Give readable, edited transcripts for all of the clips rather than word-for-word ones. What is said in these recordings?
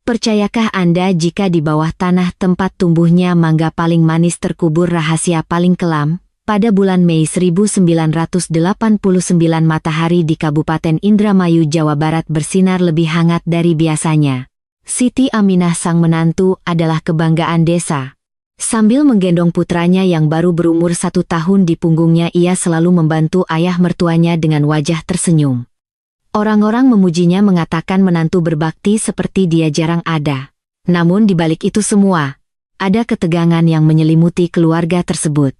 Percayakah Anda jika di bawah tanah tempat tumbuhnya mangga paling manis terkubur rahasia paling kelam? Pada bulan Mei 1989 matahari di Kabupaten Indramayu, Jawa Barat bersinar lebih hangat dari biasanya. Siti Aminah sang menantu adalah kebanggaan desa. Sambil menggendong putranya yang baru berumur 1 tahun di punggungnya, ia selalu membantu ayah mertuanya dengan wajah tersenyum. Orang-orang memujinya, mengatakan menantu berbakti seperti dia jarang ada. Namun di balik itu semua, ada ketegangan yang menyelimuti keluarga tersebut.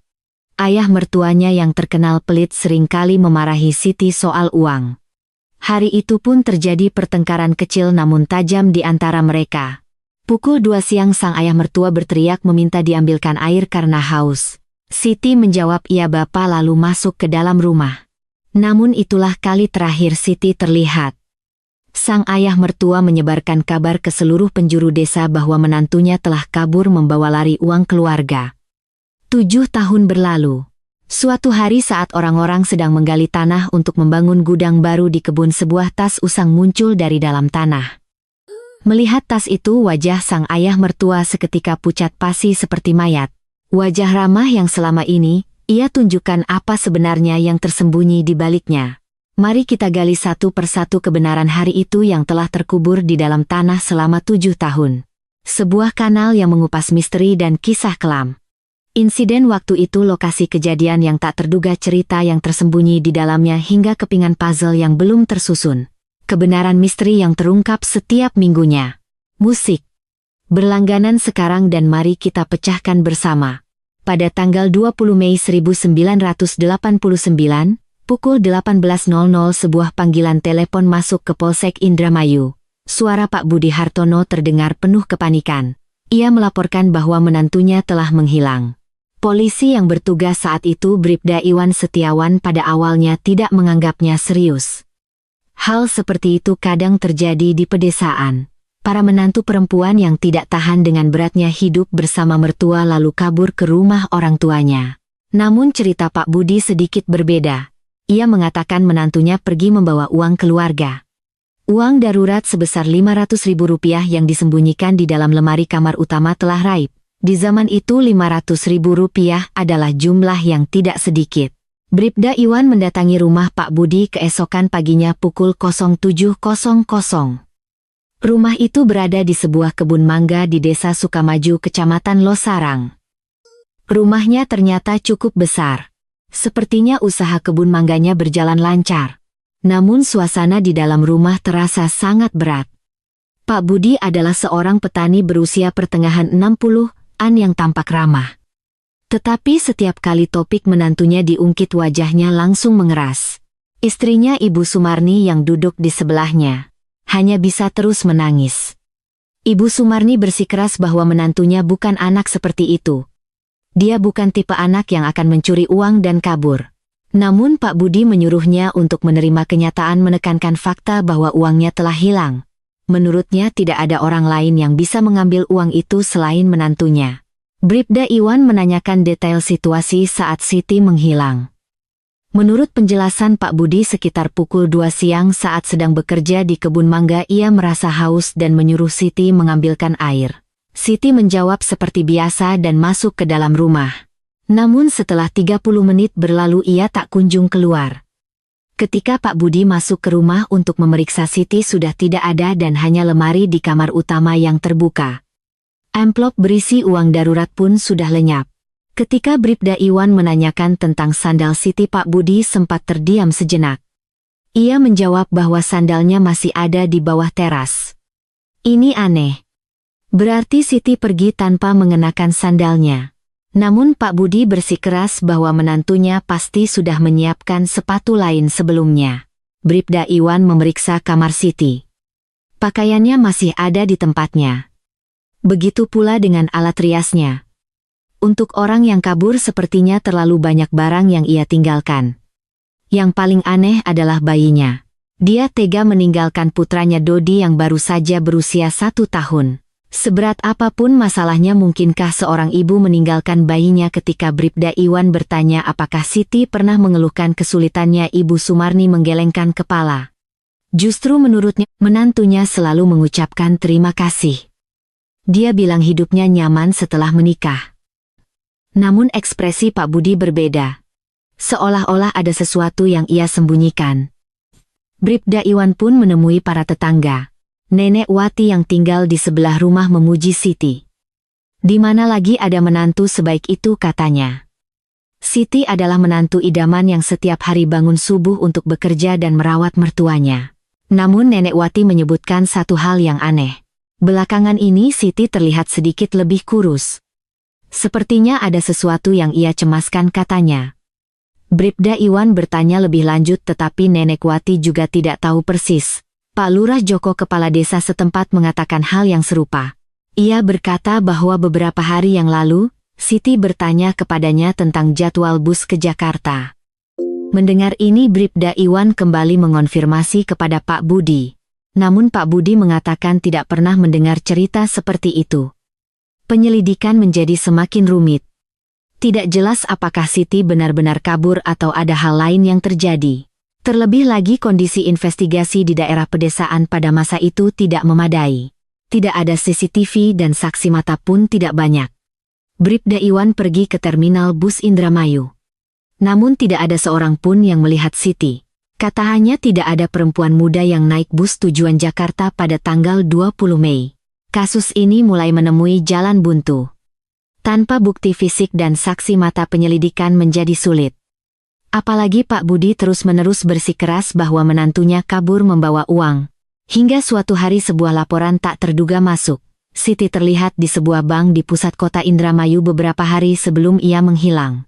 Ayah mertuanya yang terkenal pelit seringkali memarahi Siti soal uang. Hari itu pun terjadi pertengkaran kecil namun tajam di antara mereka. Pukul 2 siang sang ayah mertua berteriak meminta diambilkan air karena haus. Siti menjawab iya Bapak, lalu masuk ke dalam rumah. Namun itulah kali terakhir Siti terlihat. Sang ayah mertua menyebarkan kabar ke seluruh penjuru desa bahwa menantunya telah kabur membawa lari uang keluarga. 7 tahun berlalu. Suatu hari saat orang-orang sedang menggali tanah untuk membangun gudang baru di kebun, sebuah tas usang muncul dari dalam tanah. Melihat tas itu, wajah sang ayah mertua seketika pucat pasi seperti mayat. Wajah ramah yang selama ini ia tunjukkan, apa sebenarnya yang tersembunyi di baliknya. Mari kita gali satu persatu kebenaran hari itu yang telah terkubur di dalam tanah selama 7 tahun. Sebuah kanal yang mengupas misteri dan kisah kelam. Insiden waktu itu, lokasi kejadian yang tak terduga, cerita yang tersembunyi di dalamnya, hingga kepingan puzzle yang belum tersusun. Kebenaran misteri yang terungkap setiap minggunya. Musik berlangganan sekarang dan mari kita pecahkan bersama. Pada tanggal 20 Mei 1989, pukul 18.00 sebuah panggilan telepon masuk ke Polsek Indramayu. Suara Pak Budi Hartono terdengar penuh kepanikan. Ia melaporkan bahwa menantunya telah menghilang. Polisi yang bertugas saat itu, Bribda Iwan Setiawan, pada awalnya tidak menganggapnya serius. Hal seperti itu kadang terjadi di pedesaan. Para menantu perempuan yang tidak tahan dengan beratnya hidup bersama mertua lalu kabur ke rumah orang tuanya. Namun cerita Pak Budi sedikit berbeda. Ia mengatakan menantunya pergi membawa uang keluarga. Uang darurat sebesar Rp500.000 yang disembunyikan di dalam lemari kamar utama telah raib. Di zaman itu Rp500.000 adalah jumlah yang tidak sedikit. Bribda Iwan mendatangi rumah Pak Budi keesokan paginya pukul 07.00. Rumah itu berada di sebuah kebun mangga di Desa Sukamaju, Kecamatan Losarang. Rumahnya ternyata cukup besar. Sepertinya usaha kebun mangganya berjalan lancar. Namun suasana di dalam rumah terasa sangat berat. Pak Budi adalah seorang petani berusia pertengahan 60-an yang tampak ramah. Tetapi setiap kali topik menantunya diungkit, wajahnya langsung mengeras. Istrinya Ibu Sumarni yang duduk di sebelahnya hanya bisa terus menangis. Ibu Sumarni bersikeras bahwa menantunya bukan anak seperti itu. Dia bukan tipe anak yang akan mencuri uang dan kabur. Namun Pak Budi menyuruhnya untuk menerima kenyataan, menekankan fakta bahwa uangnya telah hilang. Menurutnya tidak ada orang lain yang bisa mengambil uang itu selain menantunya. Bribda Iwan menanyakan detail situasi saat Siti menghilang. Menurut penjelasan Pak Budi, sekitar pukul 2 siang saat sedang bekerja di kebun mangga, ia merasa haus dan menyuruh Siti mengambilkan air. Siti menjawab seperti biasa dan masuk ke dalam rumah. Namun setelah 30 menit berlalu ia tak kunjung keluar. Ketika Pak Budi masuk ke rumah untuk memeriksa, Siti sudah tidak ada dan hanya lemari di kamar utama yang terbuka. Amplop berisi uang darurat pun sudah lenyap. Ketika Bribda Iwan menanyakan tentang sandal Siti, Pak Budi sempat terdiam sejenak. Ia menjawab bahwa sandalnya masih ada di bawah teras. Ini aneh. Berarti Siti pergi tanpa mengenakan sandalnya. Namun Pak Budi bersikeras bahwa menantunya pasti sudah menyiapkan sepatu lain sebelumnya. Bribda Iwan memeriksa kamar Siti. Pakaiannya masih ada di tempatnya. Begitu pula dengan alat riasnya. Untuk orang yang kabur sepertinya terlalu banyak barang yang ia tinggalkan. Yang paling aneh adalah bayinya. Dia tega meninggalkan putranya Dodi yang baru saja berusia 1 tahun. Seberat apapun masalahnya, mungkinkah seorang ibu meninggalkan bayinya? Ketika Bribda Iwan bertanya apakah Siti pernah mengeluhkan kesulitannya, Ibu Sumarni menggelengkan kepala. Justru menurutnya, menantunya selalu mengucapkan terima kasih. Dia bilang hidupnya nyaman setelah menikah. Namun ekspresi Pak Budi berbeda. Seolah-olah ada sesuatu yang ia sembunyikan. Bribda Iwan pun menemui para tetangga. Nenek Wati yang tinggal di sebelah rumah memuji Siti. Di mana lagi ada menantu sebaik itu, katanya. Siti adalah menantu idaman yang setiap hari bangun subuh untuk bekerja dan merawat mertuanya. Namun Nenek Wati menyebutkan satu hal yang aneh. Belakangan ini Siti terlihat sedikit lebih kurus. Sepertinya ada sesuatu yang ia cemaskan, katanya. Bribda Iwan bertanya lebih lanjut, tetapi Nenek Wati juga tidak tahu persis. Pak Lurah Joko, kepala desa setempat, mengatakan hal yang serupa. Ia berkata bahwa beberapa hari yang lalu, Siti bertanya kepadanya tentang jadwal bus ke Jakarta. Mendengar ini Bribda Iwan kembali mengonfirmasi kepada Pak Budi. Namun Pak Budi mengatakan tidak pernah mendengar cerita seperti itu. Penyelidikan menjadi semakin rumit. Tidak jelas apakah Siti benar-benar kabur atau ada hal lain yang terjadi. Terlebih lagi kondisi investigasi di daerah pedesaan pada masa itu tidak memadai. Tidak ada CCTV dan saksi mata pun tidak banyak. Bribda Iwan pergi ke terminal bus Indramayu. Namun tidak ada seorang pun yang melihat Siti. Katanya tidak ada perempuan muda yang naik bus tujuan Jakarta pada tanggal 20 Mei. Kasus ini mulai menemui jalan buntu. Tanpa bukti fisik dan saksi mata, penyelidikan menjadi sulit. Apalagi Pak Budi terus-menerus bersikeras bahwa menantunya kabur membawa uang. Hingga suatu hari sebuah laporan tak terduga masuk. Siti terlihat di sebuah bank di pusat kota Indramayu beberapa hari sebelum ia menghilang.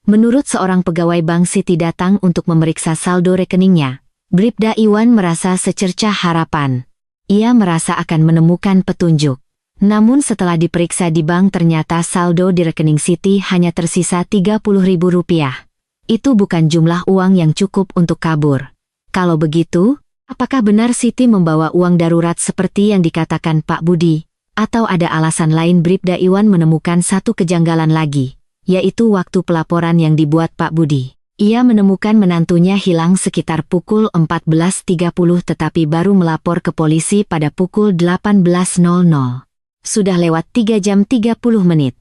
Menurut seorang pegawai bank, Siti datang untuk memeriksa saldo rekeningnya. Bribda Iwan merasa secercah harapan. Ia merasa akan menemukan petunjuk. Namun setelah diperiksa di bank, ternyata saldo di rekening Siti hanya tersisa Rp30.000. Itu bukan jumlah uang yang cukup untuk kabur. Kalau begitu, apakah benar Siti membawa uang darurat seperti yang dikatakan Pak Budi? Atau ada alasan lain? Bribda Iwan menemukan satu kejanggalan lagi, yaitu waktu pelaporan yang dibuat Pak Budi. Ia menemukan menantunya hilang sekitar pukul 14.30 tetapi baru melapor ke polisi pada pukul 18.00. Sudah lewat 3 jam 30 menit.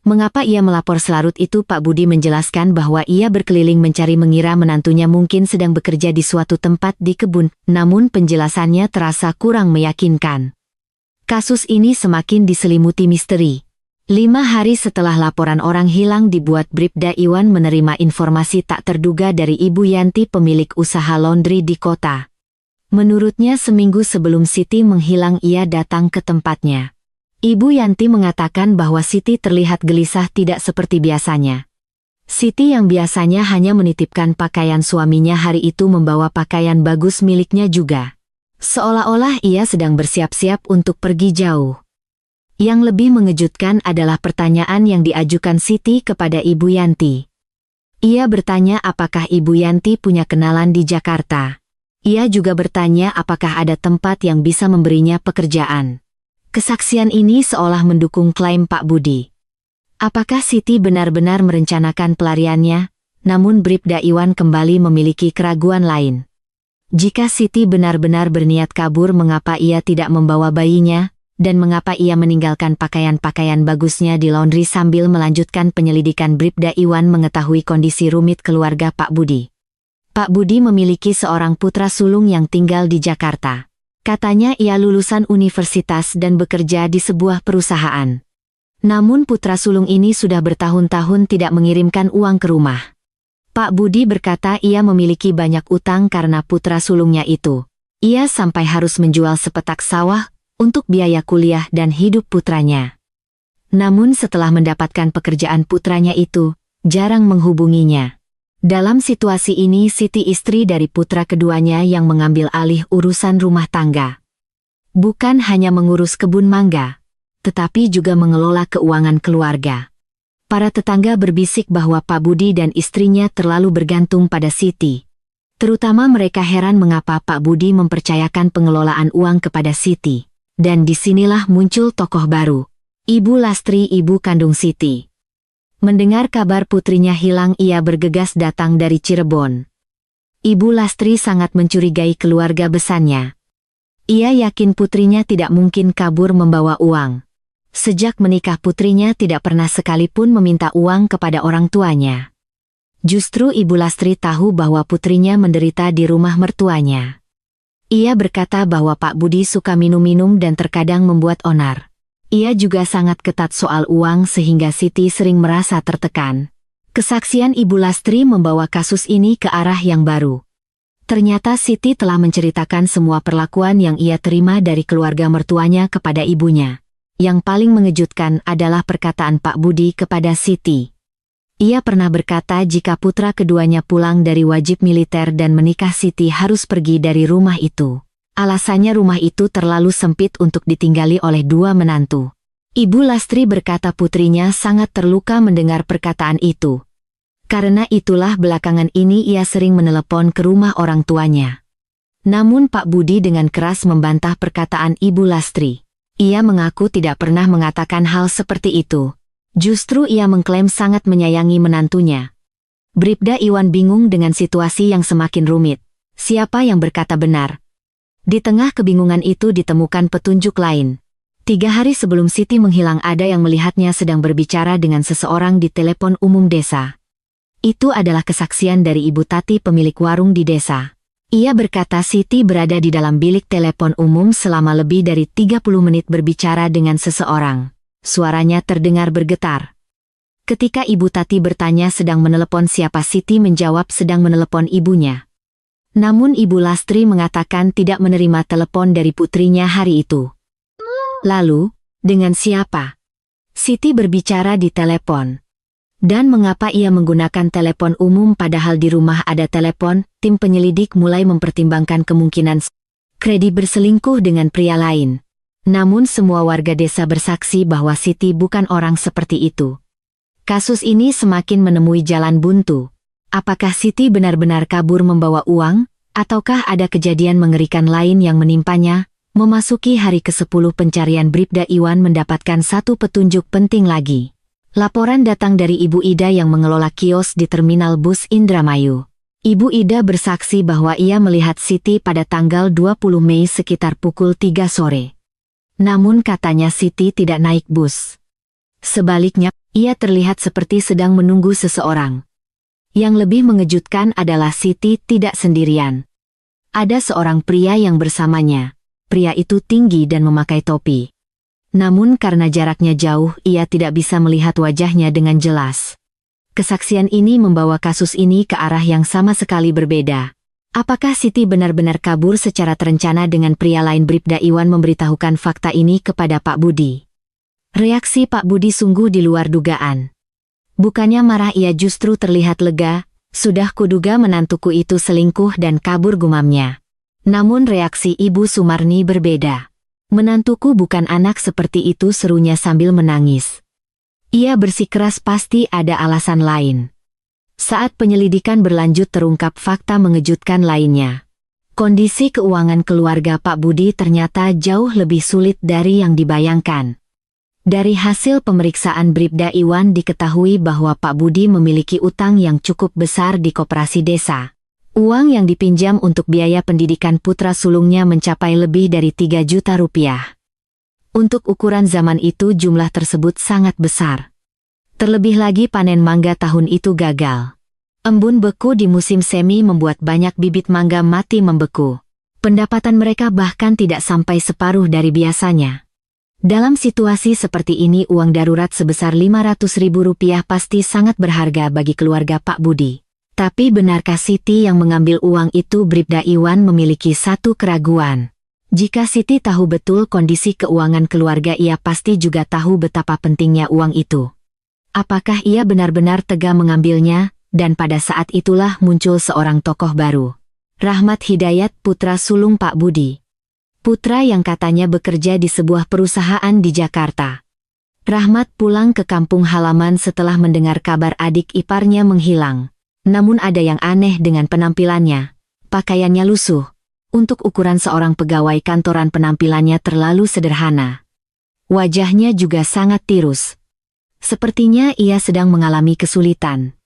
Mengapa ia melapor selarut itu? Pak Budi menjelaskan bahwa ia berkeliling mencari, mengira menantunya mungkin sedang bekerja di suatu tempat di kebun, namun penjelasannya terasa kurang meyakinkan. Kasus ini semakin diselimuti misteri. 5 hari setelah laporan orang hilang dibuat, Bribda Iwan menerima informasi tak terduga dari Ibu Yanti, pemilik usaha laundry di kota. Menurutnya seminggu sebelum Siti menghilang ia datang ke tempatnya. Ibu Yanti mengatakan bahwa Siti terlihat gelisah, tidak seperti biasanya. Siti yang biasanya hanya menitipkan pakaian suaminya hari itu membawa pakaian bagus miliknya juga. Seolah-olah ia sedang bersiap-siap untuk pergi jauh. Yang lebih mengejutkan adalah pertanyaan yang diajukan Siti kepada Ibu Yanti. Ia bertanya apakah Ibu Yanti punya kenalan di Jakarta. Ia juga bertanya apakah ada tempat yang bisa memberinya pekerjaan. Kesaksian ini seolah mendukung klaim Pak Budi. Apakah Siti benar-benar merencanakan pelariannya? Namun Bribda Iwan kembali memiliki keraguan lain. Jika Siti benar-benar berniat kabur, mengapa ia tidak membawa bayinya? Dan mengapa ia meninggalkan pakaian-pakaian bagusnya di laundry? Sambil melanjutkan penyelidikan, Bribda Iwan mengetahui kondisi rumit keluarga Pak Budi. Pak Budi memiliki seorang putra sulung yang tinggal di Jakarta. Katanya ia lulusan universitas dan bekerja di sebuah perusahaan. Namun putra sulung ini sudah bertahun-tahun tidak mengirimkan uang ke rumah. Pak Budi berkata ia memiliki banyak utang karena putra sulungnya itu. Ia sampai harus menjual sepetak sawah untuk biaya kuliah dan hidup putranya. Namun setelah mendapatkan pekerjaan, putranya itu jarang menghubunginya. Dalam situasi ini Siti, istri dari putra keduanya, yang mengambil alih urusan rumah tangga. Bukan hanya mengurus kebun mangga, tetapi juga mengelola keuangan keluarga. Para tetangga berbisik bahwa Pak Budi dan istrinya terlalu bergantung pada Siti. Terutama mereka heran mengapa Pak Budi mempercayakan pengelolaan uang kepada Siti. Dan disinilah muncul tokoh baru, Ibu Lastri, ibu kandung Siti. Mendengar kabar putrinya hilang, ia bergegas datang dari Cirebon. Ibu Lastri sangat mencurigai keluarga besarnya. Ia yakin putrinya tidak mungkin kabur membawa uang. Sejak menikah putrinya tidak pernah sekalipun meminta uang kepada orang tuanya. Justru Ibu Lastri tahu bahwa putrinya menderita di rumah mertuanya. Ia berkata bahwa Pak Budi suka minum-minum dan terkadang membuat onar. Ia juga sangat ketat soal uang sehingga Siti sering merasa tertekan. Kesaksian Ibu Lastri membawa kasus ini ke arah yang baru. Ternyata Siti telah menceritakan semua perlakuan yang ia terima dari keluarga mertuanya kepada ibunya. Yang paling mengejutkan adalah perkataan Pak Budi kepada Siti. Ia pernah berkata jika putra keduanya pulang dari wajib militer dan menikah, Siti harus pergi dari rumah itu. Alasannya rumah itu terlalu sempit untuk ditinggali oleh dua menantu. Ibu Lastri berkata putrinya sangat terluka mendengar perkataan itu. Karena itulah belakangan ini ia sering menelepon ke rumah orang tuanya. Namun Pak Budi dengan keras membantah perkataan Ibu Lastri. Ia mengaku tidak pernah mengatakan hal seperti itu. Justru ia mengklaim sangat menyayangi menantunya. Bribda Iwan bingung dengan situasi yang semakin rumit. Siapa yang berkata benar? Di tengah kebingungan itu ditemukan petunjuk lain. 3 hari sebelum Siti menghilang ada yang melihatnya sedang berbicara dengan seseorang di telepon umum desa. Itu adalah kesaksian dari Ibu Tati pemilik warung di desa. Ia berkata Siti berada di dalam bilik telepon umum selama lebih dari 30 menit berbicara dengan seseorang. Suaranya terdengar bergetar. Ketika Ibu Tati bertanya sedang menelepon siapa, Siti menjawab sedang menelepon ibunya. Namun Ibu Lastri mengatakan tidak menerima telepon dari putrinya hari itu. Lalu, dengan siapa? Siti berbicara di telepon. Dan mengapa ia menggunakan telepon umum padahal di rumah ada telepon? Tim penyelidik mulai mempertimbangkan kemungkinan Kredi berselingkuh dengan pria lain. Namun semua warga desa bersaksi bahwa Siti bukan orang seperti itu. Kasus ini semakin menemui jalan buntu. Apakah Siti benar-benar kabur membawa uang, ataukah ada kejadian mengerikan lain yang menimpanya? Memasuki hari ke-10 pencarian, Bribda Iwan mendapatkan satu petunjuk penting lagi. Laporan datang dari Ibu Ida yang mengelola kios di terminal bus Indramayu. Ibu Ida bersaksi bahwa ia melihat Siti pada tanggal 20 Mei sekitar pukul 3 sore. Namun katanya Siti tidak naik bus. Sebaliknya, ia terlihat seperti sedang menunggu seseorang. Yang lebih mengejutkan adalah Siti tidak sendirian. Ada seorang pria yang bersamanya. Pria itu tinggi dan memakai topi. Namun karena jaraknya jauh, ia tidak bisa melihat wajahnya dengan jelas. Kesaksian ini membawa kasus ini ke arah yang sama sekali berbeda. Apakah Siti benar-benar kabur secara terencana dengan pria lain? Bribda Iwan memberitahukan fakta ini kepada Pak Budi. Reaksi Pak Budi sungguh di luar dugaan. Bukannya marah, ia justru terlihat lega. Sudah kuduga menantuku itu selingkuh dan kabur, gumamnya. Namun reaksi Ibu Sumarni berbeda. Menantuku bukan anak seperti itu, serunya sambil menangis. Ia bersikeras pasti ada alasan lain. Saat penyelidikan berlanjut terungkap fakta mengejutkan lainnya. Kondisi keuangan keluarga Pak Budi ternyata jauh lebih sulit dari yang dibayangkan. Dari hasil pemeriksaan Bribda Iwan diketahui bahwa Pak Budi memiliki utang yang cukup besar di koperasi desa. Uang yang dipinjam untuk biaya pendidikan putra sulungnya mencapai lebih dari 3 juta rupiah. Untuk ukuran zaman itu jumlah tersebut sangat besar. Terlebih lagi panen mangga tahun itu gagal. Embun beku di musim semi membuat banyak bibit mangga mati membeku. Pendapatan mereka bahkan tidak sampai separuh dari biasanya. Dalam situasi seperti ini uang darurat sebesar Rp500.000 pasti sangat berharga bagi keluarga Pak Budi. Tapi benarkah Siti yang mengambil uang itu? Bribda Iwan memiliki satu keraguan. Jika Siti tahu betul kondisi keuangan keluarga, ia pasti juga tahu betapa pentingnya uang itu. Apakah ia benar-benar tega mengambilnya? Dan pada saat itulah muncul seorang tokoh baru. Rahmat Hidayat, putra sulung Pak Budi. Putra yang katanya bekerja di sebuah perusahaan di Jakarta. Rahmat pulang ke kampung halaman setelah mendengar kabar adik iparnya menghilang. Namun ada yang aneh dengan penampilannya. Pakaiannya lusuh. Untuk ukuran seorang pegawai kantoran penampilannya terlalu sederhana. Wajahnya juga sangat tirus. Sepertinya ia sedang mengalami kesulitan.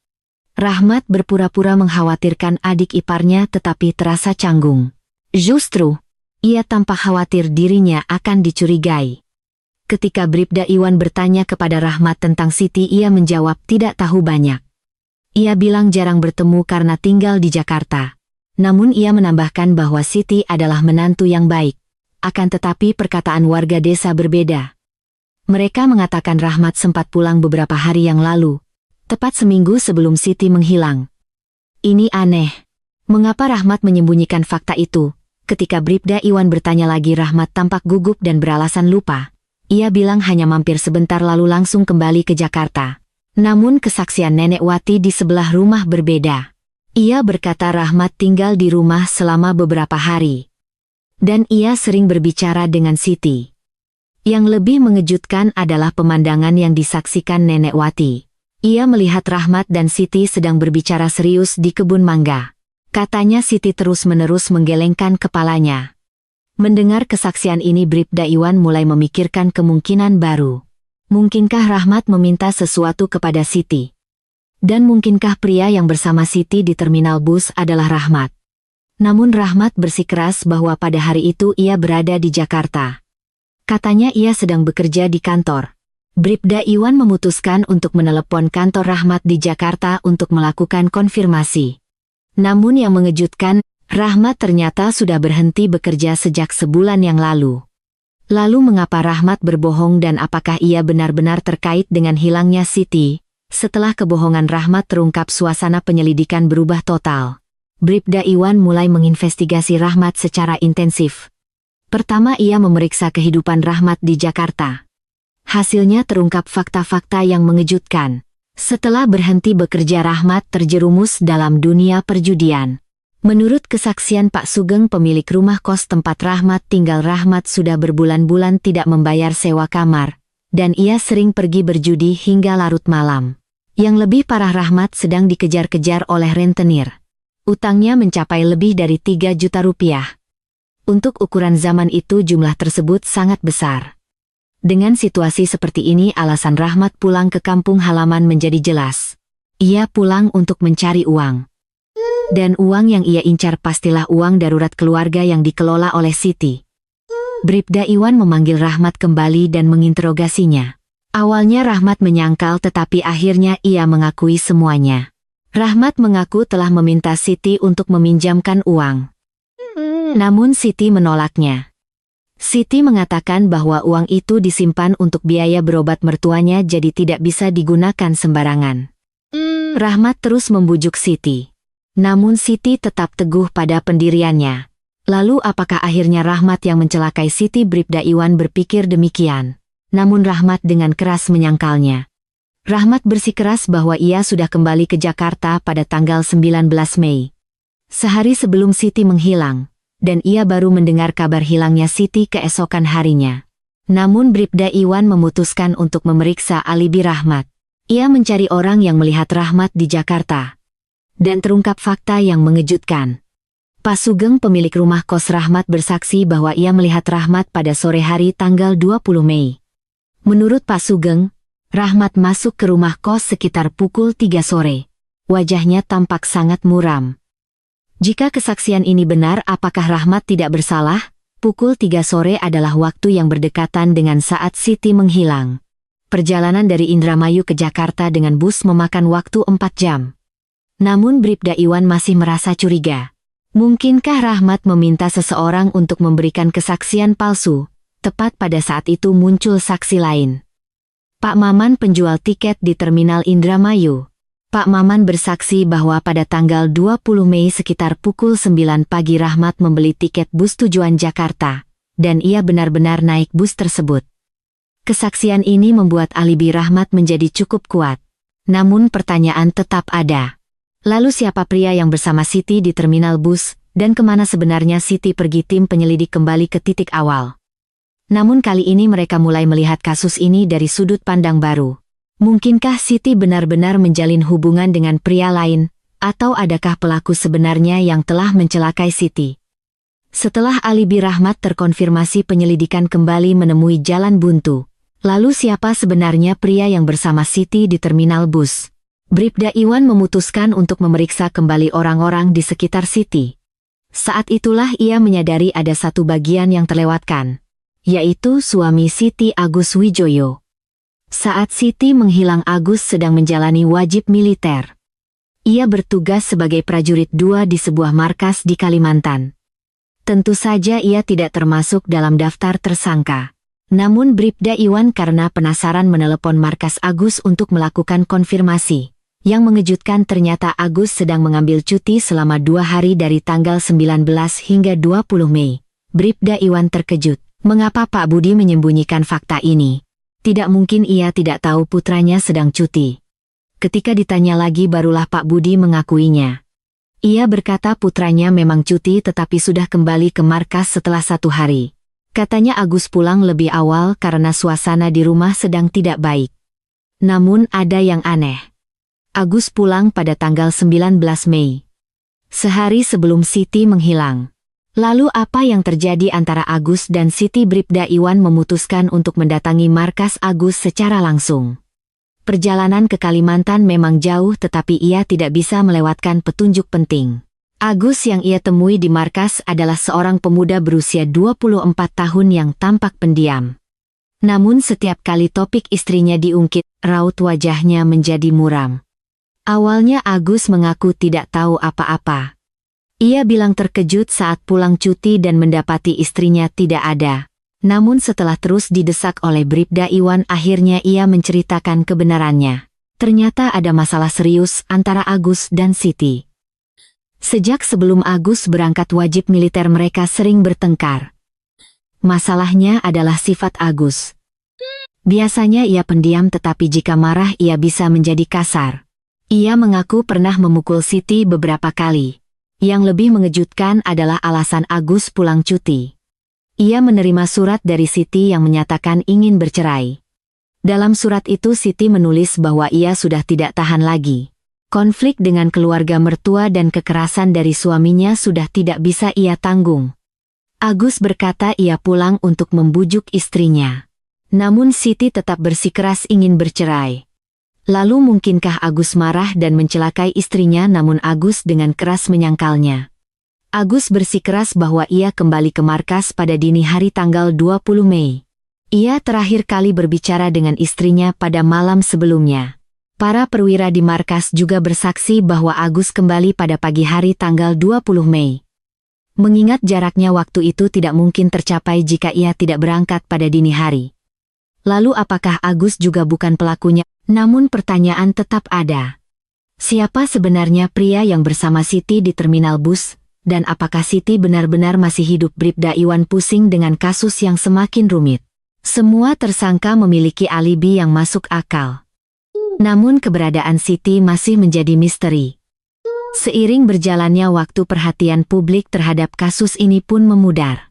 Rahmat berpura-pura mengkhawatirkan adik iparnya tetapi terasa canggung. Justru, ia tampak khawatir dirinya akan dicurigai. Ketika Bribda Iwan bertanya kepada Rahmat tentang Siti, ia menjawab tidak tahu banyak. Ia bilang jarang bertemu karena tinggal di Jakarta. Namun ia menambahkan bahwa Siti adalah menantu yang baik. Akan tetapi perkataan warga desa berbeda. Mereka mengatakan Rahmat sempat pulang beberapa hari yang lalu, tepat seminggu sebelum Siti menghilang. Ini aneh. Mengapa Rahmat menyembunyikan fakta itu? Ketika Bribda Iwan bertanya lagi, Rahmat tampak gugup dan beralasan lupa. Ia bilang hanya mampir sebentar lalu langsung kembali ke Jakarta. Namun kesaksian Nenek Wati di sebelah rumah berbeda. Ia berkata Rahmat tinggal di rumah selama beberapa hari. Dan ia sering berbicara dengan Siti. Yang lebih mengejutkan adalah pemandangan yang disaksikan Nenek Wati. Ia melihat Rahmat dan Siti sedang berbicara serius di kebun mangga. Katanya Siti terus-menerus menggelengkan kepalanya. Mendengar kesaksian ini, Bribda Iwan mulai memikirkan kemungkinan baru. Mungkinkah Rahmat meminta sesuatu kepada Siti? Dan mungkinkah pria yang bersama Siti di terminal bus adalah Rahmat? Namun Rahmat bersikeras bahwa pada hari itu ia berada di Jakarta. Katanya ia sedang bekerja di kantor. Bribda Iwan memutuskan untuk menelepon kantor Rahmat di Jakarta untuk melakukan konfirmasi. Namun yang mengejutkan, Rahmat ternyata sudah berhenti bekerja sejak sebulan yang lalu. Lalu mengapa Rahmat berbohong dan apakah ia benar-benar terkait dengan hilangnya Siti? Setelah kebohongan Rahmat terungkap, suasana penyelidikan berubah total. Bribda Iwan mulai menginvestigasi Rahmat secara intensif. Pertama ia memeriksa kehidupan Rahmat di Jakarta. Hasilnya terungkap fakta-fakta yang mengejutkan. Setelah berhenti bekerja, Rahmat terjerumus dalam dunia perjudian. Menurut kesaksian Pak Sugeng, pemilik rumah kos tempat Rahmat tinggal, Rahmat sudah berbulan-bulan tidak membayar sewa kamar. Dan ia sering pergi berjudi hingga larut malam. Yang lebih parah, Rahmat sedang dikejar-kejar oleh rentenir. Utangnya mencapai lebih dari 3 juta rupiah. Untuk ukuran zaman itu jumlah tersebut sangat besar. Dengan situasi seperti ini, alasan Rahmat pulang ke kampung halaman menjadi jelas. Ia pulang untuk mencari uang. Dan uang yang ia incar pastilah uang darurat keluarga yang dikelola oleh Siti. Bribda Iwan memanggil Rahmat kembali dan menginterogasinya. Awalnya Rahmat menyangkal tetapi akhirnya ia mengakui semuanya. Rahmat mengaku telah meminta Siti untuk meminjamkan uang. Namun Siti menolaknya. Siti mengatakan bahwa uang itu disimpan untuk biaya berobat mertuanya, jadi tidak bisa digunakan sembarangan. Rahmat terus membujuk Siti. Namun Siti tetap teguh pada pendiriannya. Lalu apakah akhirnya Rahmat yang mencelakai Siti? Bribda Iwan berpikir demikian. Namun Rahmat dengan keras menyangkalnya. Rahmat bersikeras bahwa ia sudah kembali ke Jakarta pada tanggal 19 Mei. Sehari sebelum Siti menghilang. Dan ia baru mendengar kabar hilangnya Siti keesokan harinya. Namun Bribda Iwan memutuskan untuk memeriksa alibi Rahmat. Ia mencari orang yang melihat Rahmat di Jakarta. Dan terungkap fakta yang mengejutkan. Pak Sugeng, pemilik rumah kos Rahmat, bersaksi bahwa ia melihat Rahmat pada sore hari tanggal 20 Mei. Menurut Pak Sugeng, Rahmat masuk ke rumah kos sekitar pukul 3 sore. Wajahnya tampak sangat muram. Jika kesaksian ini benar, apakah Rahmat tidak bersalah? Pukul 3 sore adalah waktu yang berdekatan dengan saat Siti menghilang. Perjalanan dari Indramayu ke Jakarta dengan bus memakan waktu 4 jam. Namun Bribda Iwan masih merasa curiga. Mungkinkah Rahmat meminta seseorang untuk memberikan kesaksian palsu? Tepat pada saat itu muncul saksi lain. Pak Maman, penjual tiket di Terminal Indramayu. Pak Maman bersaksi bahwa pada tanggal 20 Mei sekitar pukul 9 pagi Rahmat membeli tiket bus tujuan Jakarta, dan ia benar-benar naik bus tersebut. Kesaksian ini membuat alibi Rahmat menjadi cukup kuat. Namun pertanyaan tetap ada. Lalu siapa pria yang bersama Siti di terminal bus, dan kemana sebenarnya Siti pergi? Tim penyelidik kembali ke titik awal. Namun kali ini mereka mulai melihat kasus ini dari sudut pandang baru. Mungkinkah Siti benar-benar menjalin hubungan dengan pria lain, atau adakah pelaku sebenarnya yang telah mencelakai Siti? Setelah alibi Rahmat terkonfirmasi, penyelidikan kembali menemui jalan buntu. Lalu siapa sebenarnya pria yang bersama Siti di terminal bus? Bribda Iwan memutuskan untuk memeriksa kembali orang-orang di sekitar Siti. Saat itulah ia menyadari ada satu bagian yang terlewatkan, yaitu suami Siti, Agus Wijoyo. Saat Siti menghilang, Agus sedang menjalani wajib militer. Ia bertugas sebagai prajurit 2 di sebuah markas di Kalimantan. Tentu saja ia tidak termasuk dalam daftar tersangka. Namun Bribda Iwan karena penasaran menelepon markas Agus untuk melakukan konfirmasi. Yang mengejutkan, ternyata Agus sedang mengambil cuti selama 2 hari dari tanggal 19 hingga 20 Mei. Bribda Iwan terkejut. Mengapa Pak Budi menyembunyikan fakta ini? Tidak mungkin ia tidak tahu putranya sedang cuti. Ketika ditanya lagi barulah Pak Budi mengakuinya. Ia berkata putranya memang cuti tetapi sudah kembali ke markas setelah 1 hari. Katanya Agus pulang lebih awal karena suasana di rumah sedang tidak baik. Namun ada yang aneh. Agus pulang pada tanggal 19 Mei. Sehari sebelum Siti menghilang. Lalu apa yang terjadi antara Agus dan Siti? Bribda Iwan memutuskan untuk mendatangi markas Agus secara langsung. Perjalanan ke Kalimantan memang jauh tetapi ia tidak bisa melewatkan petunjuk penting. Agus yang ia temui di markas adalah seorang pemuda berusia 24 tahun yang tampak pendiam. Namun setiap kali topik istrinya diungkit, raut wajahnya menjadi muram. Awalnya Agus mengaku tidak tahu apa-apa. Ia bilang terkejut saat pulang cuti dan mendapati istrinya tidak ada. Namun setelah terus didesak oleh Bribda Iwan, akhirnya ia menceritakan kebenarannya. Ternyata ada masalah serius antara Agus dan Siti. Sejak sebelum Agus berangkat wajib militer mereka sering bertengkar. Masalahnya adalah sifat Agus. Biasanya ia pendiam tetapi jika marah ia bisa menjadi kasar. Ia mengaku pernah memukul Siti beberapa kali. Yang lebih mengejutkan adalah alasan Agus pulang cuti. Ia menerima surat dari Siti yang menyatakan ingin bercerai. Dalam surat itu Siti menulis bahwa ia sudah tidak tahan lagi. Konflik dengan keluarga mertua dan kekerasan dari suaminya sudah tidak bisa ia tanggung. Agus berkata ia pulang untuk membujuk istrinya. Namun Siti tetap bersikeras ingin bercerai. Lalu mungkinkah Agus marah dan mencelakai istrinya? Namun Agus dengan keras menyangkalnya. Agus bersikeras bahwa ia kembali ke markas pada dini hari tanggal 20 Mei. Ia terakhir kali berbicara dengan istrinya pada malam sebelumnya. Para perwira di markas juga bersaksi bahwa Agus kembali pada pagi hari tanggal 20 Mei. Mengingat jaraknya waktu itu tidak mungkin tercapai jika ia tidak berangkat pada dini hari. Lalu apakah Agus juga bukan pelakunya? Namun pertanyaan tetap ada. Siapa sebenarnya pria yang bersama Siti di terminal bus? Dan apakah Siti benar-benar masih hidup? Bribda Iwan pusing dengan kasus yang semakin rumit. Semua tersangka memiliki alibi yang masuk akal. Namun keberadaan Siti masih menjadi misteri. Seiring berjalannya waktu, perhatian publik terhadap kasus ini pun memudar.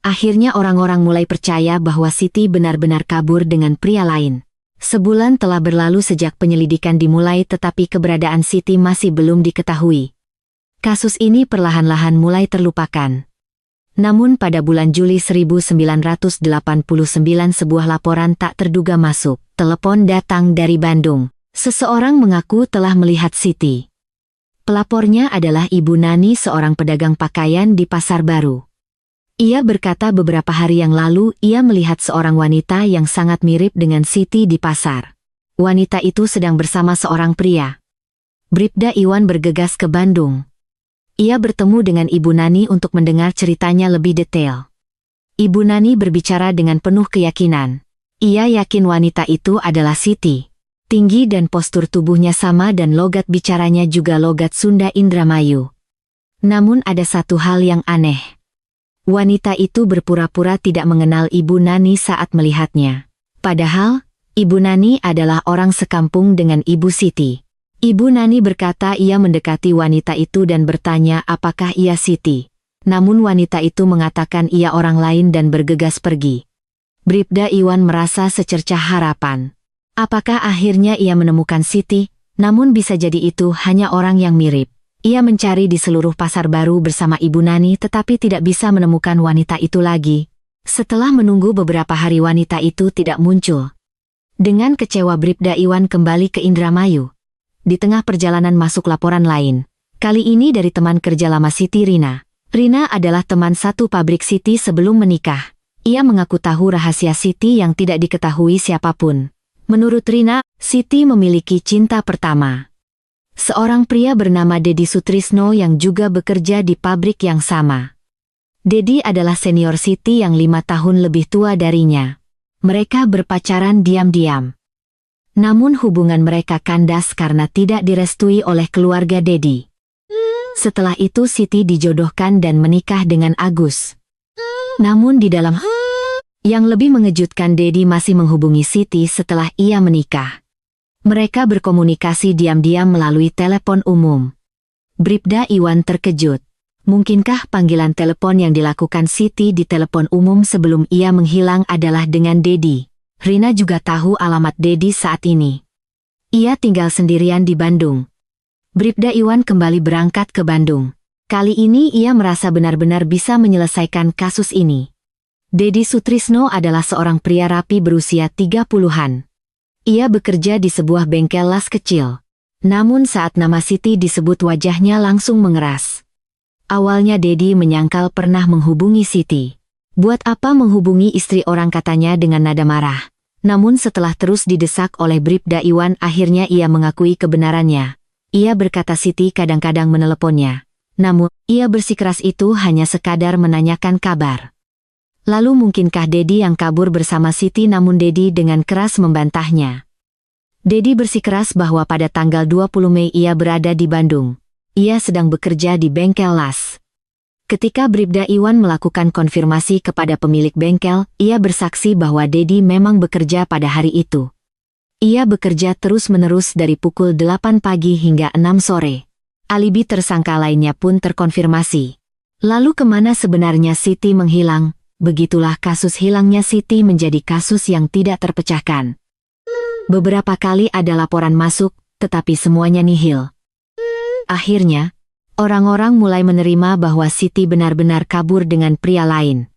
Akhirnya orang-orang mulai percaya bahwa Siti benar-benar kabur dengan pria lain. Sebulan telah berlalu sejak penyelidikan dimulai tetapi keberadaan Siti masih belum diketahui. Kasus ini perlahan-lahan mulai terlupakan. Namun pada bulan Juli 1989 sebuah laporan tak terduga masuk. Telepon datang dari Bandung. Seseorang mengaku telah melihat Siti. Pelapornya adalah Ibu Nani, seorang pedagang pakaian di Pasar Baru. Ia berkata beberapa hari yang lalu ia melihat seorang wanita yang sangat mirip dengan Siti di pasar. Wanita itu sedang bersama seorang pria. Bribda Iwan bergegas ke Bandung. Ia bertemu dengan Ibu Nani untuk mendengar ceritanya lebih detail. Ibu Nani berbicara dengan penuh keyakinan. Ia yakin wanita itu adalah Siti. Tinggi dan postur tubuhnya sama dan logat bicaranya juga logat Sunda Indramayu. Namun ada satu hal yang aneh. Wanita itu berpura-pura tidak mengenal Ibu Nani saat melihatnya. Padahal, Ibu Nani adalah orang sekampung dengan Ibu Siti. Ibu Nani berkata ia mendekati wanita itu dan bertanya apakah ia Siti. Namun wanita itu mengatakan ia orang lain dan bergegas pergi. Bribda Iwan merasa secercah harapan. Apakah akhirnya ia menemukan Siti? Namun bisa jadi itu hanya orang yang mirip. Ia mencari di seluruh Pasar Baru bersama Ibu Nani tetapi tidak bisa menemukan wanita itu lagi. Setelah menunggu beberapa hari wanita itu tidak muncul. Dengan kecewa Bribda Iwan kembali ke Indramayu. Di tengah perjalanan masuk laporan lain. Kali ini dari teman kerja lama Siti, Rina. Rina adalah teman satu pabrik Siti sebelum menikah. Ia mengaku tahu rahasia Siti yang tidak diketahui siapapun. Menurut Rina, Siti memiliki cinta pertama. Seorang pria bernama Dedi Sutrisno yang juga bekerja di pabrik yang sama. Dedi adalah senior Siti yang 5 tahun lebih tua darinya. Mereka berpacaran diam-diam. Namun hubungan mereka kandas karena tidak direstui oleh keluarga Dedi. Setelah itu Siti dijodohkan dan menikah dengan Agus. Namun di dalam yang lebih mengejutkan, Dedi masih menghubungi Siti setelah ia menikah. Mereka berkomunikasi diam-diam melalui telepon umum. Bribda Iwan terkejut. Mungkinkah panggilan telepon yang dilakukan Siti di telepon umum sebelum ia menghilang adalah dengan Dedi? Rina juga tahu alamat Dedi saat ini. Ia tinggal sendirian di Bandung. Bribda Iwan kembali berangkat ke Bandung. Kali ini ia merasa benar-benar bisa menyelesaikan kasus ini. Dedi Sutrisno adalah seorang pria rapi berusia 30-an. Ia bekerja di sebuah bengkel las kecil. Namun saat nama Siti disebut wajahnya langsung mengeras. Awalnya Dedi menyangkal pernah menghubungi Siti. Buat apa menghubungi istri orang, katanya dengan nada marah. Namun setelah terus didesak oleh Bribda Iwan, akhirnya ia mengakui kebenarannya. Ia berkata Siti kadang-kadang meneleponnya. Namun, ia bersikeras itu hanya sekadar menanyakan kabar. Lalu mungkinkah Dedi yang kabur bersama Siti? Namun Dedi dengan keras membantahnya. Dedi bersikeras bahwa pada tanggal 20 Mei ia berada di Bandung. Ia sedang bekerja di bengkel las. Ketika Bribda Iwan melakukan konfirmasi kepada pemilik bengkel, ia bersaksi bahwa Dedi memang bekerja pada hari itu. Ia bekerja terus-menerus dari pukul 8 pagi hingga 6 sore. Alibi tersangka lainnya pun terkonfirmasi. Lalu kemana sebenarnya Siti menghilang? Begitulah kasus hilangnya Siti menjadi kasus yang tidak terpecahkan. Beberapa kali ada laporan masuk, tetapi semuanya nihil. Akhirnya, orang-orang mulai menerima bahwa Siti benar-benar kabur dengan pria lain.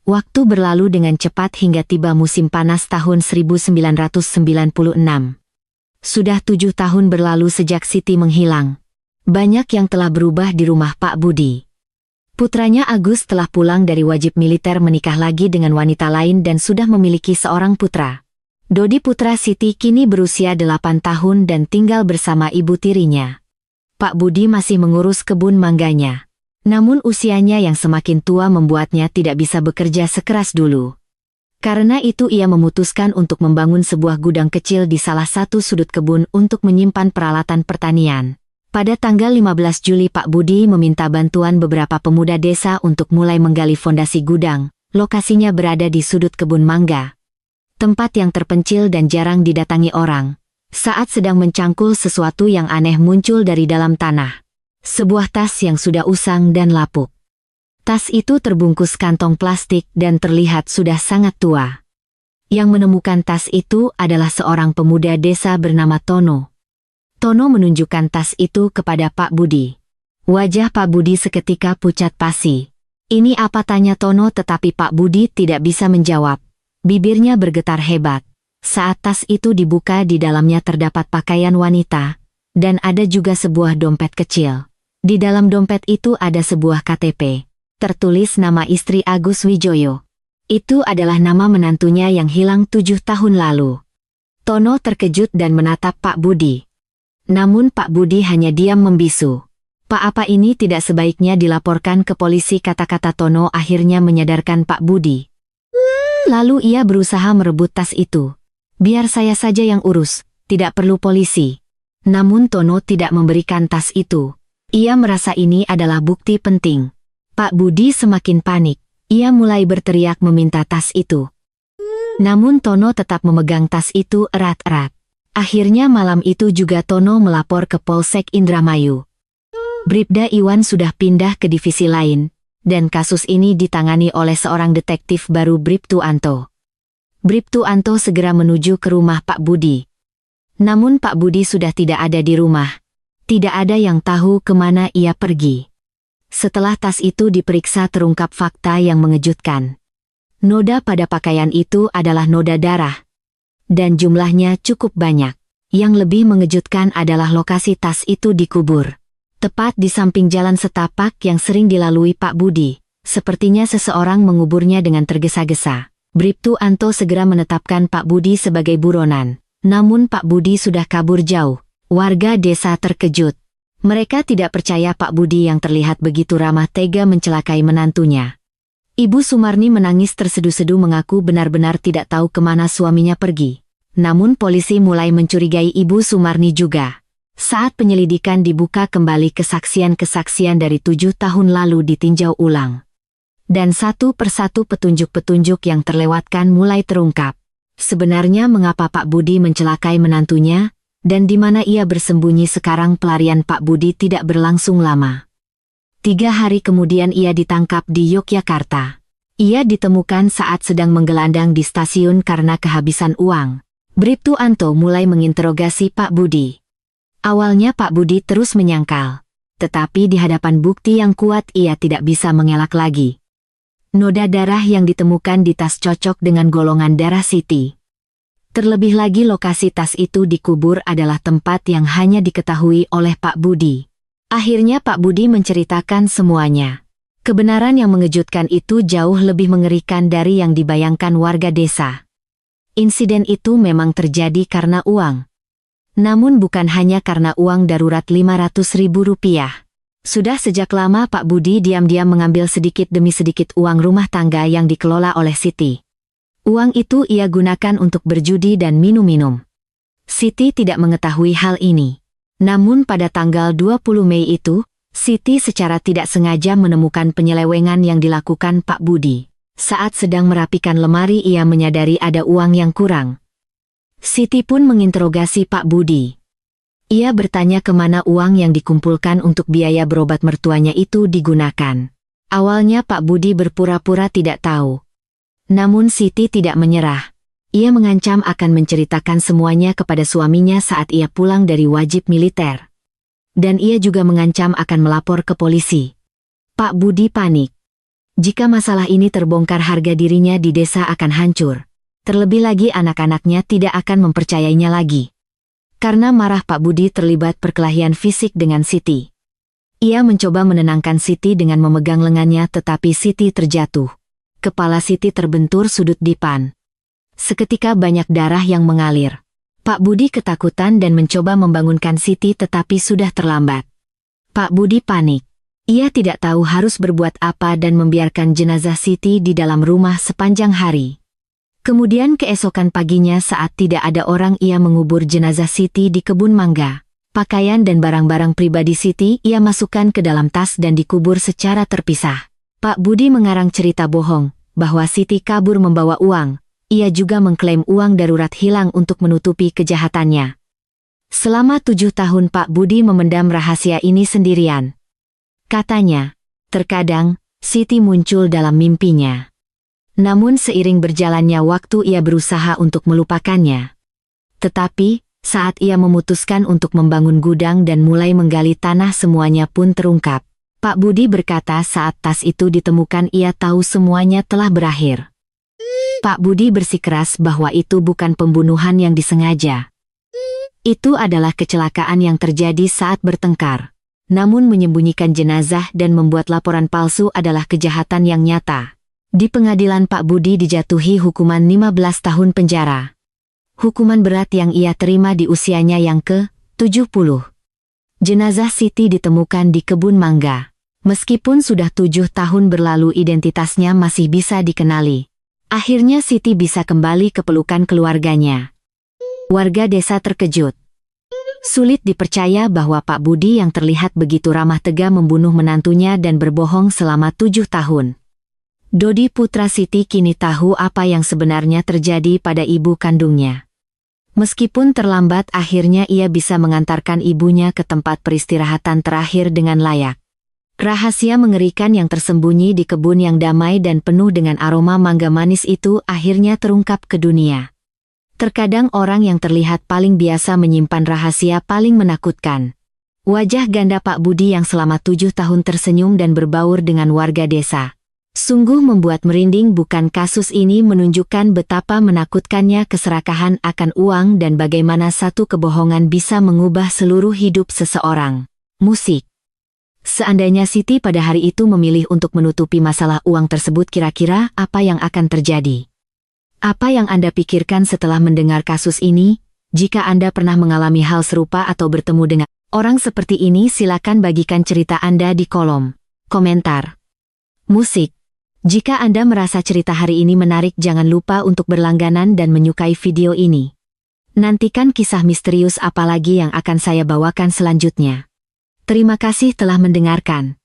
Waktu berlalu dengan cepat hingga tiba musim panas tahun 1996. Sudah 7 tahun berlalu sejak Siti menghilang. Banyak yang telah berubah di rumah Pak Budi. Putranya Agus telah pulang dari wajib militer, menikah lagi dengan wanita lain dan sudah memiliki seorang putra. Dodi, putra Siti, kini berusia 8 tahun dan tinggal bersama ibu tirinya. Pak Budi masih mengurus kebun mangganya. Namun usianya yang semakin tua membuatnya tidak bisa bekerja sekeras dulu. Karena itu ia memutuskan untuk membangun sebuah gudang kecil di salah satu sudut kebun untuk menyimpan peralatan pertanian. Pada tanggal 15 Juli Pak Budi meminta bantuan beberapa pemuda desa untuk mulai menggali fondasi gudang. Lokasinya berada di sudut kebun mangga. Tempat yang terpencil dan jarang didatangi orang. Saat sedang mencangkul, sesuatu yang aneh muncul dari dalam tanah. Sebuah tas yang sudah usang dan lapuk. Tas itu terbungkus kantong plastik dan terlihat sudah sangat tua. Yang menemukan tas itu adalah seorang pemuda desa bernama Tono. Tono menunjukkan tas itu kepada Pak Budi. Wajah Pak Budi seketika pucat pasi. "Ini apa?" tanya Tono, tetapi Pak Budi tidak bisa menjawab. Bibirnya bergetar hebat. Saat tas itu dibuka, di dalamnya terdapat pakaian wanita, dan ada juga sebuah dompet kecil. Di dalam dompet itu ada sebuah KTP. Tertulis nama istri Agus Wijoyo. Itu adalah nama menantunya yang hilang 7 tahun lalu. Tono terkejut dan menatap Pak Budi. Namun Pak Budi hanya diam membisu. "Pak, apa ini tidak sebaiknya dilaporkan ke polisi?" kata-kata Tono akhirnya menyadarkan Pak Budi. Lalu ia berusaha merebut tas itu. "Biar saya saja yang urus, tidak perlu polisi." Namun Tono tidak memberikan tas itu. Ia merasa ini adalah bukti penting. Pak Budi semakin panik. Ia mulai berteriak meminta tas itu. Namun Tono tetap memegang tas itu erat-erat. Akhirnya malam itu juga Tono melapor ke Polsek Indramayu. Bribda Iwan sudah pindah ke divisi lain, dan kasus ini ditangani oleh seorang detektif baru, Bribtu Anto. Bribtu Anto segera menuju ke rumah Pak Budi. Namun Pak Budi sudah tidak ada di rumah. Tidak ada yang tahu kemana ia pergi. Setelah tas itu diperiksa, terungkap fakta yang mengejutkan. Noda pada pakaian itu adalah noda darah. Dan jumlahnya cukup banyak. Yang lebih mengejutkan adalah lokasi tas itu dikubur. Tepat di samping jalan setapak yang sering dilalui Pak Budi. Sepertinya seseorang menguburnya dengan tergesa-gesa. Bribtu Anto segera menetapkan Pak Budi sebagai buronan. Namun Pak Budi sudah kabur jauh. Warga desa terkejut. Mereka tidak percaya Pak Budi yang terlihat begitu ramah tega mencelakai menantunya. Ibu Sumarni menangis terseduh-seduh mengaku benar-benar tidak tahu kemana suaminya pergi. Namun polisi mulai mencurigai Ibu Sumarni juga. Saat penyelidikan dibuka kembali, kesaksian-kesaksian dari 7 tahun lalu ditinjau ulang. Dan satu persatu petunjuk-petunjuk yang terlewatkan mulai terungkap. Sebenarnya mengapa Pak Budi mencelakai menantunya, dan di mana ia bersembunyi sekarang. Pelarian Pak Budi tidak berlangsung lama. 3 hari kemudian ia ditangkap di Yogyakarta. Ia ditemukan saat sedang menggelandang di stasiun karena kehabisan uang. Bribtu Anto mulai menginterogasi Pak Budi. Awalnya Pak Budi terus menyangkal. Tetapi di hadapan bukti yang kuat ia tidak bisa mengelak lagi. Noda darah yang ditemukan di tas cocok dengan golongan darah Siti. Terlebih lagi lokasi tas itu dikubur adalah tempat yang hanya diketahui oleh Pak Budi. Akhirnya Pak Budi menceritakan semuanya. Kebenaran yang mengejutkan itu jauh lebih mengerikan dari yang dibayangkan warga desa. Insiden itu memang terjadi karena uang. Namun bukan hanya karena uang darurat Rp500.000. Sudah sejak lama Pak Budi diam-diam mengambil sedikit demi sedikit uang rumah tangga yang dikelola oleh Siti. Uang itu ia gunakan untuk berjudi dan minum-minum. Siti tidak mengetahui hal ini. Namun pada tanggal 20 Mei itu, Siti secara tidak sengaja menemukan penyelewengan yang dilakukan Pak Budi. Saat sedang merapikan lemari ia menyadari ada uang yang kurang. Siti pun menginterogasi Pak Budi. Ia bertanya kemana uang yang dikumpulkan untuk biaya berobat mertuanya itu digunakan. Awalnya Pak Budi berpura-pura tidak tahu. Namun Siti tidak menyerah. Ia mengancam akan menceritakan semuanya kepada suaminya saat ia pulang dari wajib militer. Dan ia juga mengancam akan melapor ke polisi. Pak Budi panik. Jika masalah ini terbongkar, harga dirinya di desa akan hancur. Terlebih lagi anak-anaknya tidak akan mempercayainya lagi. Karena marah Pak Budi terlibat perkelahian fisik dengan Siti. Ia mencoba menenangkan Siti dengan memegang lengannya, tetapi Siti terjatuh. Kepala Siti terbentur sudut dipan. Seketika banyak darah yang mengalir. Pak Budi ketakutan dan mencoba membangunkan Siti, tetapi sudah terlambat. Pak Budi panik. Ia tidak tahu harus berbuat apa dan membiarkan jenazah Siti di dalam rumah sepanjang hari. Kemudian keesokan paginya saat tidak ada orang, ia mengubur jenazah Siti di kebun mangga. Pakaian dan barang-barang pribadi Siti ia masukkan ke dalam tas dan dikubur secara terpisah. Pak Budi mengarang cerita bohong bahwa Siti kabur membawa uang. Ia juga mengklaim uang darurat hilang untuk menutupi kejahatannya. Selama 7 tahun Pak Budi memendam rahasia ini sendirian. Katanya, terkadang Siti muncul dalam mimpinya. Namun seiring berjalannya waktu ia berusaha untuk melupakannya. Tetapi, saat ia memutuskan untuk membangun gudang dan mulai menggali tanah, semuanya pun terungkap. Pak Budi berkata saat tas itu ditemukan ia tahu semuanya telah berakhir. Pak Budi bersikeras bahwa itu bukan pembunuhan yang disengaja. Itu adalah kecelakaan yang terjadi saat bertengkar. Namun menyembunyikan jenazah dan membuat laporan palsu adalah kejahatan yang nyata. Di pengadilan Pak Budi dijatuhi hukuman 15 tahun penjara. Hukuman berat yang ia terima di usianya yang ke-70. Jenazah Siti ditemukan di kebun mangga. Meskipun sudah 7 tahun berlalu, identitasnya masih bisa dikenali. Akhirnya Siti bisa kembali ke pelukan keluarganya. Warga desa terkejut. Sulit dipercaya bahwa Pak Budi yang terlihat begitu ramah tega membunuh menantunya dan berbohong selama 7 tahun. Dodi putra Siti kini tahu apa yang sebenarnya terjadi pada ibu kandungnya. Meskipun terlambat, akhirnya ia bisa mengantarkan ibunya ke tempat peristirahatan terakhir dengan layak. Rahasia mengerikan yang tersembunyi di kebun yang damai dan penuh dengan aroma mangga manis itu akhirnya terungkap ke dunia. Terkadang orang yang terlihat paling biasa menyimpan rahasia paling menakutkan. Wajah ganda Pak Budi yang selama 7 tahun tersenyum dan berbaur dengan warga desa. Sungguh membuat merinding, bukan? Kasus ini menunjukkan betapa menakutkannya keserakahan akan uang dan bagaimana satu kebohongan bisa mengubah seluruh hidup seseorang. Musik. Seandainya Siti pada hari itu memilih untuk menutupi masalah uang tersebut, kira-kira apa yang akan terjadi? Apa yang Anda pikirkan setelah mendengar kasus ini? Jika Anda pernah mengalami hal serupa atau bertemu dengan orang seperti ini, silakan bagikan cerita Anda di kolom komentar. Musik. Jika Anda merasa cerita hari ini menarik, jangan lupa untuk berlangganan dan menyukai video ini. Nantikan kisah misterius apa lagi yang akan saya bawakan selanjutnya. Terima kasih telah mendengarkan.